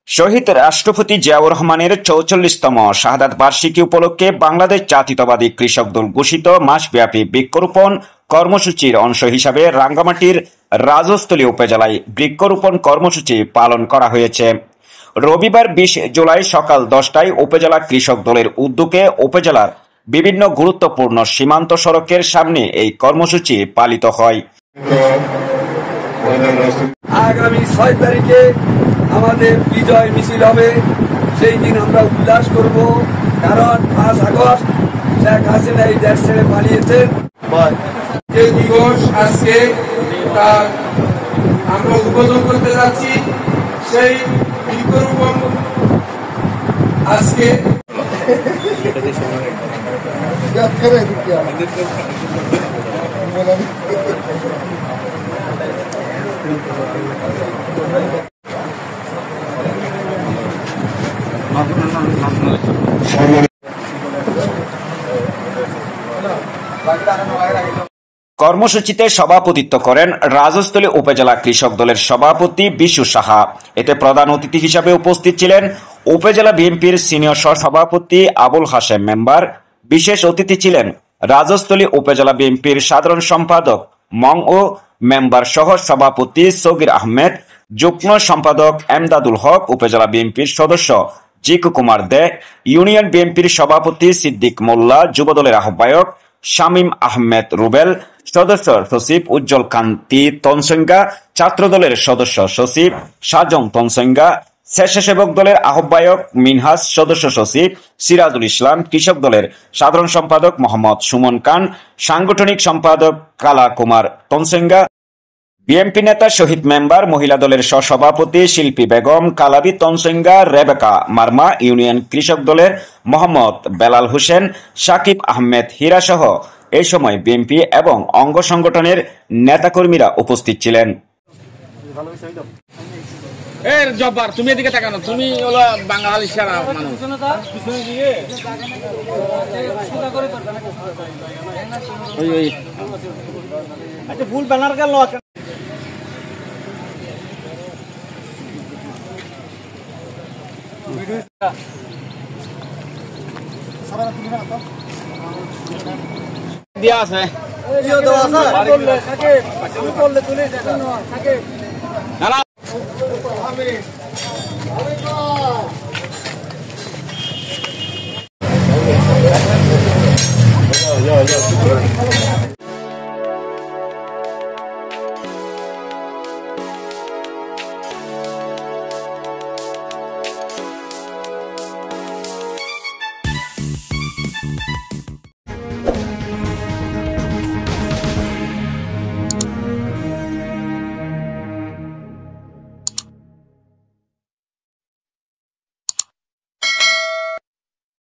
শহীদ রাষ্ট্রপতি জিয়াউর রহমানের ৪৪তম শাহাদাত বার্ষিকী উপলক্ষে বাংলাদেশ জাতীয়তাবাদী কৃষক দল ঘোষিত মাসব্যাপী বৃক্ষরোপণ কর্মসূচির অংশ হিসাবে রাঙ্গামাটির রাজস্থলী উপজেলায় বৃক্ষরোপণ কর্মসূচি পালন করা হয়েছে। রবিবার ২০ জুলাই সকাল ১০টায় উপজেলা কৃষক দলের উদ্যোগে উপজেলার বিভিন্ন গুরুত্বপূর্ণ সীমান্ত সড়কের সামনে এই কর্মসূচি পালিত হয়। আগামী ৬ তারিখে আমাদের বিজয় মিছিল হবে। সেই দিন আমরা উল্লাস করব, কারণ ৫ আগস্ট শেখ হাসিনা এই দেশ ছেড়ে পালিয়েছেন। যে দিবস আজকে আমরা উদ্বোধন করতে যাচ্ছি, সেই বৃক্ষরোপণ আজকে কর্মসূচিতে সভাপতিত্ব করেন রাজস্থলী উপজেলা কৃষক দলের সভাপতি বিশু সাহা। এতে প্রধান অতিথি হিসাবে উপস্থিত ছিলেন উপজেলা বিএনপির সিনিয়র সভাপতি আবুল হাশেম মেম্বার। বিশেষ অতিথি ছিলেন রাজস্থলী উপজেলা বিএনপির সাধারণ সম্পাদক মং ও মেম্বার সহ সভাপতি সগির আহমেদ, যুগ্ম সম্পাদক এমদাদুল হক, উপজেলা বিএনপির সদস্য জিকু কুমার দে, ইউনিয়ন বিএনপির সভাপতি সিদ্দিক মোল্লা, যুবদলের আহ্বায়ক শামীম আহমেদ রুবেল, সদস্য সচিব উজ্জ্বল কান্তি তনসঙ্গা, ছাত্রদলের সদস্য সচিব সাজং তনসঙ্গা, স্বেচ্ছাসেবক দলের আহ্বায়ক মিনহাজ, সদস্য সচিব সিরাজুল ইসলাম, কৃষক দলের সাধারণ সম্পাদক মোহাম্মদ সুমন খান, সাংগঠনিক সম্পাদক কালা কুমার তনসঙ্গা, বিএনপি নেতা শহীদ মেম্বার, মহিলা দলের সহসভাপতি শিল্পী বেগম কালাবি তনসঙ্গা, রেবেকা মার্মা, ইউনিয়ন কৃষক দলের মোহাম্মদ বেলাল হোসেন, সাকিব আহমেদ হীরা সহ এই সময় বিএনপি এবং অঙ্গ সংগঠনের নেতাকর্মীরা উপস্থিত ছিলেন। জব্বার, তুমি এদিকে তাকানো, তুমি হলো বাঙালি সারা মানুষ। আচ্ছা, ফুল ব্যানার গেল। দিয়া আছে না